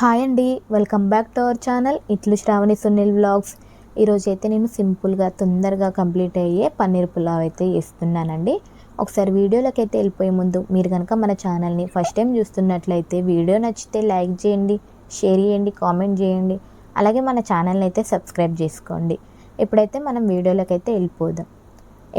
Hi అండి, welcome back to our channel ఇట్లు Shravani Sunil vlogs. ఈరోజు అయితే నేను సింపుల్గా తొందరగా కంప్లీట్ అయ్యే పన్నీర్ పులావ్ అయితే చేస్తున్నానండి. ఒకసారి వీడియోలోకి అయితే వెళ్ళిపోయే ముందు మీరు కనుక మన ఛానల్ని ఫస్ట్ టైం చూస్తున్నట్లయితే వీడియో నచ్చితే లైక్ చేయండి, షేర్ చేయండి, కామెంట్ చేయండి. అలాగే మన ఛానల్ని అయితే సబ్స్క్రైబ్ చేసుకోండి. ఇప్పుడైతే మనం వీడియోలోకి అయితే వెళ్ళిపోదాం.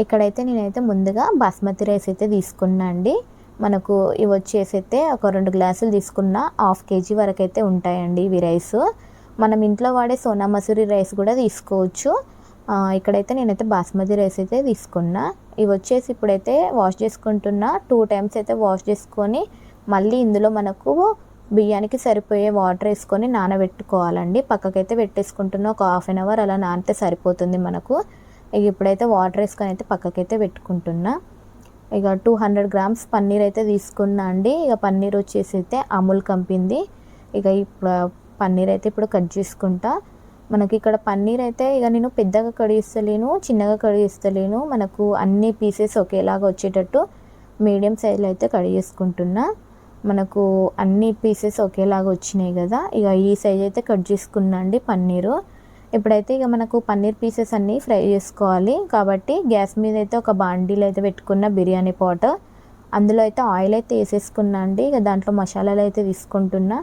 ఇక్కడైతే నేనైతే ముందుగా బాస్మతి రైస్ అయితే తీసుకున్నా అండి. మనకు ఇవి వచ్చేసి అయితే ఒక 2 గ్లాసులు తీసుకున్న 1/2 కేజీ వరకు అయితే ఉంటాయండి ఇవి రైస్. మనం ఇంట్లో వాడే సోనా మసూరి రైస్ కూడా తీసుకోవచ్చు. ఇక్కడైతే నేనైతే బాస్మతి రైస్ అయితే తీసుకున్నా. ఇవి వచ్చేసి ఇప్పుడైతే వాష్ చేసుకుంటున్నా. 2 టైమ్స్ అయితే వాష్ చేసుకొని మళ్ళీ ఇందులో మనకు బియ్యానికి సరిపోయే వాటర్ వేసుకొని నానబెట్టుకోవాలండి. పక్కకైతే పెట్టేసుకుంటున్నా. ఒక 1/2 అవర్ అలా నానితే సరిపోతుంది మనకు. ఇప్పుడైతే వాటర్ వేసుకొని అయితే పక్కకైతే పెట్టుకుంటున్నా. 200 గ్రామ్స్ పన్నీర్ అయితే తీసుకున్నా అండి. పన్నీర్ వచ్చేసి అయితే అమూల్ కంపెనీది. ఇప్పుడు పన్నీర్ అయితే ఇప్పుడు కట్ చేసుకుంటా. మనకి ఇక్కడ పన్నీర్ అయితే నేను పెద్దగా కడిగిస్తలేను, చిన్నగా కడిగిస్తలేను. మనకు అన్ని పీసెస్ ఒకేలాగా వచ్చేటట్టు మీడియం సైజులో అయితే కడిగేసుకుంటున్నా. మనకు అన్ని పీసెస్ ఒకేలాగా వచ్చినాయి కదా. ఈ సైజ్ అయితే కట్ చేసుకున్నా అండి పన్నీరు. ఇప్పుడైతే మనకు పన్నీర్ పీసెస్ అన్నీ ఫ్రై చేసుకోవాలి కాబట్టి గ్యాస్ మీద అయితే ఒక బాండీలు అయితే పెట్టుకున్న బిర్యానీ పాట్. అందులో అయితే ఆయిల్ అయితే వేసేసుకున్నా అండి. దాంట్లో మసాలాలు అయితే తీసుకుంటున్నా.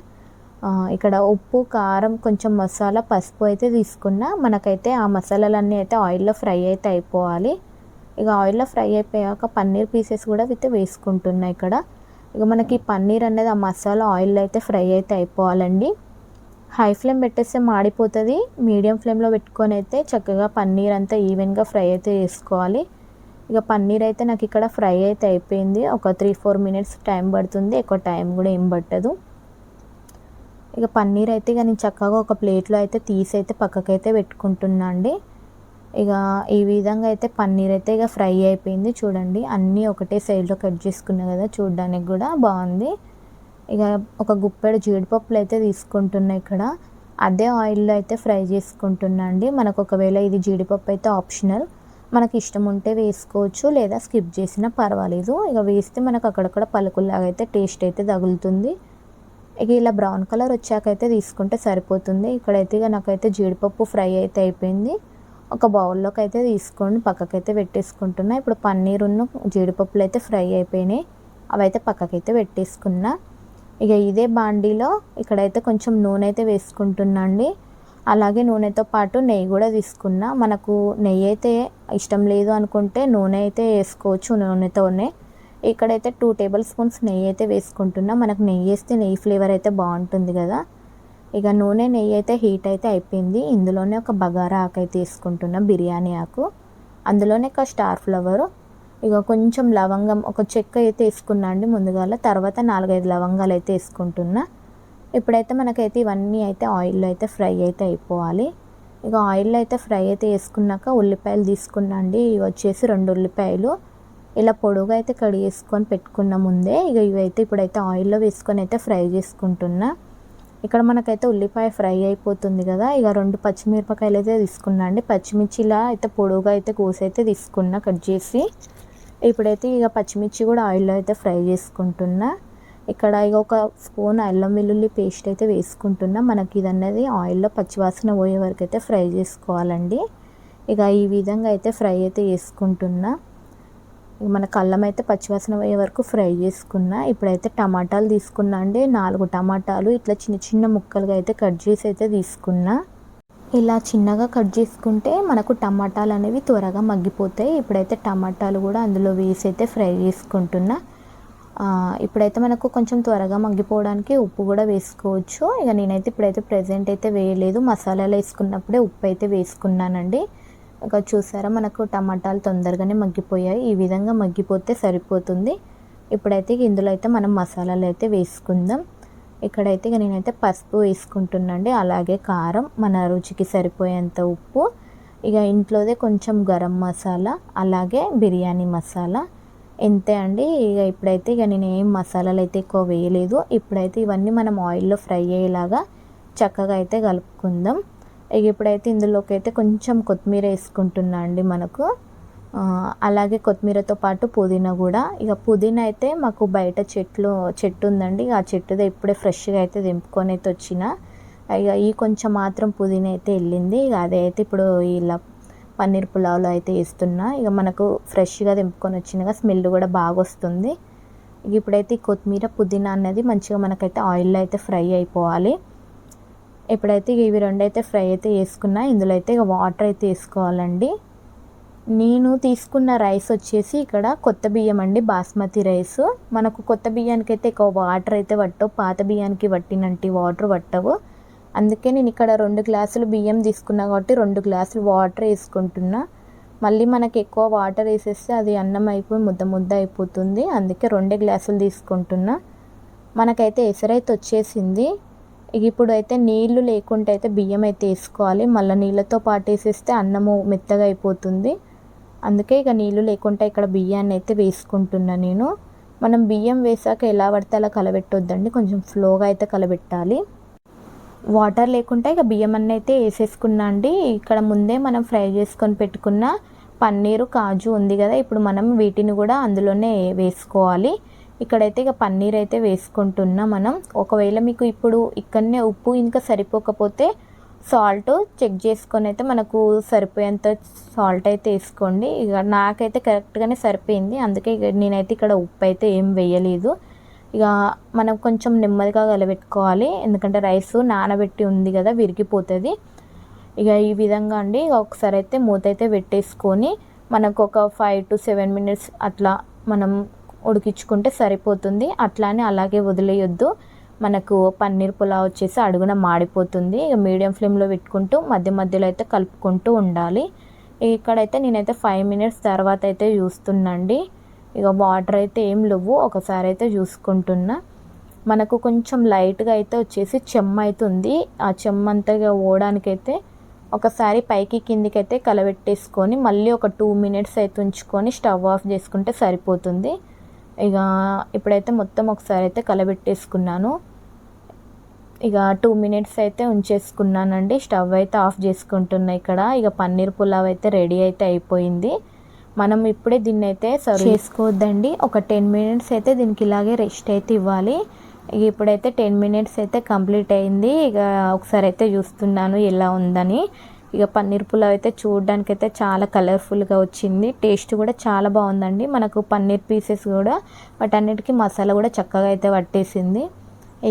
ఇక్కడ ఉప్పు, కారం, కొంచెం మసాలా, పసుపు అయితే తీసుకున్నా. మనకైతే ఆ మసాలాలన్నీ అయితే ఆయిల్లో ఫ్రై అయితే అయిపోవాలి. ఆయిల్లో ఫ్రై అయిపోయాక పన్నీర్ పీసెస్ కూడా వేసుకుంటున్నా. ఇక్కడ మనకి పన్నీర్ అనేది ఆ మసాలా ఆయిల్లో అయితే ఫ్రై అయితే అయిపోవాలండి. హై ఫ్లేమ్ పెట్టేస్తే మాడిపోతుంది. మీడియం ఫ్లేమ్లో పెట్టుకొని అయితే చక్కగా పన్నీర్ అంతా ఈవెన్గా ఫ్రై అయితే చేసుకోవాలి. పన్నీర్ అయితే నాకు ఇక్కడ ఫ్రై అయితే అయిపోయింది. ఒక 3-4 మినిట్స్ టైం పడుతుంది. ఎక్కువ టైం కూడా ఏం పట్టదు. పన్నీర్ అయితే నేను చక్కగా ఒక ప్లేట్లో అయితే తీసి అయితే పక్కకైతే పెట్టుకుంటున్నా అండి. ఈ విధంగా అయితే పన్నీర్ అయితే ఫ్రై అయిపోయింది. చూడండి, అన్నీ ఒకటే సైడ్లో కట్ చేసుకున్నా కదా, చూడడానికి కూడా బాగుంది. ఒక గుప్పెడు జీడిపప్పులు అయితే తీసుకుంటున్నా. ఇక్కడ అదే ఆయిల్లో అయితే ఫ్రై చేసుకుంటున్నా అండి. మనకు ఒకవేళ ఇది జీడిపప్పు అయితే ఆప్షనల్, మనకి ఇష్టం ఉంటే వేసుకోవచ్చు, లేదా స్కిప్ చేసినా పర్వాలేదు. వేస్తే మనకు అక్కడక్కడ పలుకుల్లాగా అయితే టేస్ట్ అయితే తగులుతుంది. ఇలా బ్రౌన్ కలర్ వచ్చాకైతే తీసుకుంటే సరిపోతుంది. ఇక్కడైతే నాకైతే జీడిపప్పు ఫ్రై అయితే అయిపోయింది. ఒక బౌల్లోకి అయితే తీసుకొని పక్కకైతే పెట్టేసుకుంటున్నా. ఇప్పుడు పన్నీరును జీడిపప్పులు అయితే ఫ్రై అయిపోయినాయి. అవైతే పక్కకైతే పెట్టేసుకున్నా. ఇదే బాండీలో ఇక్కడైతే కొంచెం నూనె అయితే వేసుకుంటున్నా అండి. అలాగే నూనెతో పాటు నెయ్యి కూడా తీసుకున్నా. మనకు నెయ్యి అయితే ఇష్టం లేదు అనుకుంటే నూనె అయితే వేసుకోవచ్చు, నూనెతోనే. ఇక్కడైతే 2 టేబుల్ స్పూన్స్ నెయ్యి అయితే వేసుకుంటున్నా. మనకు నెయ్యి వేస్తే నెయ్యి ఫ్లేవర్ అయితే బాగుంటుంది కదా. నూనె, నెయ్యి అయితే హీట్ అయితే అయిపోయింది. ఇందులోనే ఒక బగారా ఆకు అయితే వేసుకుంటున్నా, బిర్యానీ ఆకు. అందులోనే ఒక స్టార్ ఫ్లవరు, కొంచెం లవంగం, ఒక చెక్క అయితే వేసుకున్నా అండి ముందుగాల. తర్వాత 4-5 లవంగాలు అయితే వేసుకుంటున్నా. ఇప్పుడైతే మనకైతే ఇవన్నీ అయితే ఆయిల్లో అయితే ఫ్రై అయితే అయిపోవాలి. ఆయిల్లో అయితే ఫ్రై అయితే వేసుకున్నాక ఉల్లిపాయలు తీసుకున్నా అండి. ఇవి వచ్చేసి 2 ఉల్లిపాయలు ఇలా పొడుగా అయితే కడిగేసుకొని పెట్టుకున్న ముందే. ఇవైతే ఇప్పుడైతే ఆయిల్లో వేసుకొని అయితే ఫ్రై చేసుకుంటున్నా. ఇక్కడ మనకైతే ఉల్లిపాయ ఫ్రై అయిపోతుంది కదా. 2 పచ్చిమిరపకాయలు అయితే తీసుకున్నా అండి. పచ్చిమిర్చిలా అయితే పొడుగా అయితే కోసి అయితే తీసుకున్నా, కట్ చేసి. ఇప్పుడైతే పచ్చిమిర్చి కూడా ఆయిల్లో అయితే ఫ్రై చేసుకుంటున్నా. ఇక్కడ ఒక స్పూన్ అల్లం వెల్లుల్లి పేస్ట్ అయితే వేసుకుంటున్నా. మనకి ఇది అన్నది ఆయిల్లో పచ్చివాసన పోయే వరకు అయితే ఫ్రై చేసుకోవాలండి. ఈ విధంగా అయితే ఫ్రై అయితే చేసుకుంటున్నా. మన అల్లం అయితే పచ్చివాసన పోయే వరకు ఫ్రై చేసుకున్నా. ఇప్పుడైతే టమాటాలు తీసుకున్నా అండి. 4 టమాటాలు ఇట్లా చిన్న చిన్న ముక్కలుగా అయితే కట్ చేసి అయితే తీసుకున్నా. ఇలా చిన్నగా కట్ చేసుకుంటే మనకు టమాటాలు అనేవి త్వరగా మగ్గిపోతాయి. ఇప్పుడైతే టమాటాలు కూడా అందులో వేసి అయితే ఫ్రై చేసుకుంటున్నా. ఇప్పుడైతే మనకు కొంచెం త్వరగా మగ్గిపోవడానికి ఉప్పు కూడా వేసుకోవచ్చు. నేనైతే ఇప్పుడైతే ప్రెజెంట్ అయితే వేయలేదు, మసాలాలు వేసుకున్నప్పుడే ఉప్పు అయితే వేసుకున్నానండి. చూసారా, మనకు టమాటాలు తొందరగానే మగ్గిపోయాయి. ఈ విధంగా మగ్గిపోతే సరిపోతుంది. ఇప్పుడైతే ఇందులో అయితే మనం మసాలాలు అయితే వేసుకుందాం. ఇక్కడైతే నేనైతే పసుపు వేసుకుంటున్నాండి. అలాగే కారం, మన రుచికి సరిపోయేంత ఉప్పు, ఇంట్లోదే కొంచెం గరం మసాలా, అలాగే బిర్యానీ మసాలా, ఇంతే అండి. ఇప్పుడైతే నేను ఏం మసాలాలు అయితే ఎక్కువ వేయలేదు. ఇప్పుడైతే ఇవన్నీ మనం ఆయిల్లో ఫ్రై అయ్యేలాగా చక్కగా అయితే కలుపుకుందాం. ఇప్పుడైతే ఇందులోకి అయితే కొంచెం కొత్తిమీర వేసుకుంటున్నా అండి. మనకు అలాగే కొత్తిమీరతో పాటు పుదీనా కూడా. ఇక పుదీనా అయితే మాకు బయట చెట్టు ఉందండి. ఆ చెట్టుదే ఇప్పుడే ఫ్రెష్గా అయితే తెంపుకొని అయితే వచ్చిన. ఇక ఈ కొంచెం మాత్రం పుదీనా అయితే వెళ్ళింది. ఇక అదే అయితే ఇప్పుడు ఇలా పన్నీర్ పులావ్లో అయితే వేస్తున్నా. ఇక మనకు ఫ్రెష్గా తెంపుకొని వచ్చినగా స్మెల్ కూడా బాగా వస్తుంది. ఇక ఇప్పుడైతే ఈ కొత్తిమీర పుదీనా అనేది మంచిగా మనకైతే ఆయిల్లో అయితే ఫ్రై అయిపోవాలి. ఇప్పుడైతే ఇవి రెండు అయితే ఫ్రై అయితే వేసుకున్నా. ఇందులో అయితే ఇక వాటర్ అయితే వేసుకోవాలండి. నేను తీసుకున్న రైస్ వచ్చేసి ఇక్కడ కొత్త బియ్యం అండి, బాస్మతి రైస్. మనకు కొత్త బియ్యానికి అయితే ఎక్కువ వాటర్ అయితే పట్టవు, పాత బియ్యానికి పట్టినట్టు వాటర్ పట్టవు. అందుకే నేను ఇక్కడ 2 గ్లాసులు బియ్యం తీసుకున్నా కాబట్టి 2 గ్లాసులు వాటర్ వేసుకుంటున్నా. మళ్ళీ మనకి ఎక్కువ వాటర్ వేసేస్తే అది అన్నం అయిపోయి ముద్ద అయిపోతుంది. అందుకే 2 గ్లాసులు తీసుకుంటున్నా. మనకైతే ఎసరైతే వచ్చేసింది. ఇప్పుడు అయితే నీళ్లు లేకుంటే అయితే బియ్యం అయితే వేసుకోవాలి. మళ్ళీ నీళ్ళతో పాటు వేసేస్తే అన్నము మెత్తగా అయిపోతుంది. అందుకే ఇక నీళ్ళు లేకుండా ఇక్కడ బియ్యాన్ని అయితే వేసుకుంటున్నా నేను. మనం బియ్యం వేసాక ఎలా పడితే అలా కలబెట్టొద్దండి, కొంచెం స్లోగా అయితే కలబెట్టాలి. వాటర్ లేకుండా ఇక బియ్యం అన్నీ అయితే వేసేసుకున్నా అండి. ఇక్కడ ముందే మనం ఫ్రై చేసుకొని పెట్టుకున్న పన్నీరు కాజు ఉంది కదా, ఇప్పుడు మనం వీటిని కూడా అందులోనే వేసుకోవాలి. ఇక్కడైతే ఇక పన్నీర్ అయితే వేసుకుంటున్నా మనం. ఒకవేళ మీకు ఇప్పుడు ఇక్కడనే ఉప్పు ఇంకా సరిపోకపోతే సాల్ట్ చెక్ చేసుకొని అయితే మనకు సరిపోయేంత సాల్ట్ అయితే వేసుకోండి. ఇక నాకైతే కరెక్ట్గానే సరిపోయింది. అందుకే ఇక నేనైతే ఇక్కడ ఉప్పు అయితే ఏం వేయలేదు. ఇక మనం కొంచెం నెమ్మదిగా కలబెట్టుకోవాలి, ఎందుకంటే రైస్ నానబెట్టి ఉంది కదా విరిగిపోతుంది. ఇక ఈ విధంగా అండి. ఇక ఒకసారి అయితే మూత అయితే పెట్టేసుకొని మనకు ఒక 5 to 7 minutes అట్లా మనం ఉడికించుకుంటే సరిపోతుంది. అట్లానే అలాగే వదిలేయొద్దు, మనకు పన్నీర్ పులావ్ వచ్చేసి అడుగున మాడిపోతుంది. ఇక మీడియం ఫ్లేమ్లో పెట్టుకుంటూ మధ్యలో అయితే కలుపుకుంటూ ఉండాలి. ఇక్కడైతే నేనైతే 5 minutes తర్వాత అయితే చూస్తున్నాండి. ఇక వాటర్ అయితే ఏం లేవు, ఒకసారి అయితే చూసుకుంటున్నా. మనకు కొంచెం లైట్గా అయితే వచ్చేసి చెమ్మ అవుతుంది. ఆ చెమ్మ అంతా ఓడానికైతే ఒకసారి పైకి కిందికి అయితే కలబెట్టేసుకొని మళ్ళీ ఒక 2 minutes అయితే ఉంచుకొని స్టవ్ ఆఫ్ చేసుకుంటే సరిపోతుంది. ఇక ఇప్పుడైతే మొత్తం ఒకసారి అయితే కలబెట్టేసుకున్నాను. ఇక 2 minutes అయితే ఉంచేసుకున్నానండి. స్టవ్ అయితే ఆఫ్ చేసుకుంటున్నా ఇక్కడ. ఇక పన్నీర్ పులావ్ అయితే రెడీ అయితే అయిపోయింది. మనం ఇప్పుడే దీన్ని అయితే సర్వ్ చేసుకోవద్దండి, ఒక 10 minutes అయితే దీనికి ఇలాగే రెస్ట్ అయితే ఇవ్వాలి. ఇక ఇప్పుడైతే 10 minutes అయితే కంప్లీట్ అయింది. ఇక ఒకసారి అయితే చూస్తున్నాను ఎలా ఉందని. ఇక పన్నీర్ పులావ్ అయితే చూడడానికి అయితే చాలా కలర్ఫుల్గా వచ్చింది. టేస్ట్ కూడా చాలా బాగుందండి. మనకు పన్నీర్ పీసెస్ కూడా వాటన్నిటికీ మసాలా కూడా చక్కగా అయితే పట్టేసింది.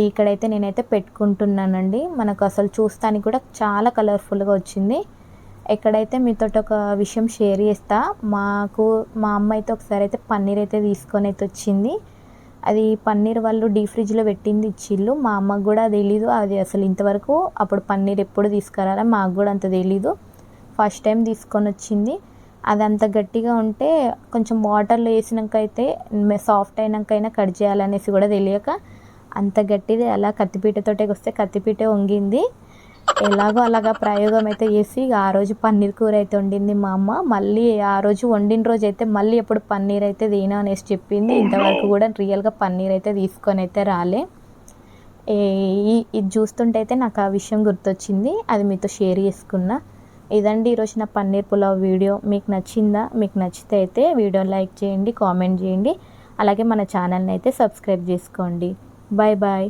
ఇక్కడైతే నేనైతే పెట్టుకుంటున్నానండి. మనకు అసలు చూస్తానికి కూడా చాలా కలర్ఫుల్గా వచ్చింది. ఎక్కడైతే మీతో ఒక విషయం షేర్ చేస్తా. మా అమ్మ అయితే ఒకసారి అయితే పన్నీర్ అయితే తీసుకొని అయితే వచ్చింది. అది పన్నీర్ వాళ్ళు డీప్ ఫ్రిడ్జ్లో పెట్టింది ఇచ్చిళ్ళు. మా అమ్మకు కూడా తెలీదు అది అసలు ఇంతవరకు. అప్పుడు పన్నీర్ ఎప్పుడు తీసుకురాలా మాకు కూడా అంత తెలీదు. ఫస్ట్ టైం తీసుకొని వచ్చింది. అది అంత గట్టిగా ఉంటే కొంచెం వాటర్లో వేసినాక అయితే సాఫ్ట్ అయినాకైనా కట్ చేయాలనేసి కూడా తెలియక అంత గట్టిది అలా కత్తిపీటతోటే వస్తే కత్తిపీటే వంగింది. ఎలాగో అలాగా ప్రయోగం అయితే చేసి ఆ రోజు పన్నీర్ కూర అయితే వండింది మా అమ్మ. మళ్ళీ ఆ రోజు వండిన రోజు అయితే మళ్ళీ ఎప్పుడు పన్నీర్ అయితే తినా అనేసి చెప్పింది. ఇంతవరకు కూడా రియల్గా పన్నీర్ అయితే తీసుకొని అయితే రాలే. ఇది చూస్తుంటే అయితే నాకు ఆ విషయం గుర్తొచ్చింది, అది మీతో షేర్ చేసుకున్నా. ఇదండి ఈరోజు నా పన్నీర్ పులావ్ వీడియో. మీకు నచ్చిందా? మీకు నచ్చితే అయితే వీడియో లైక్ చేయండి, కామెంట్ చేయండి. అలాగే మన ఛానల్ని అయితే సబ్స్క్రైబ్ చేసుకోండి. Bye bye.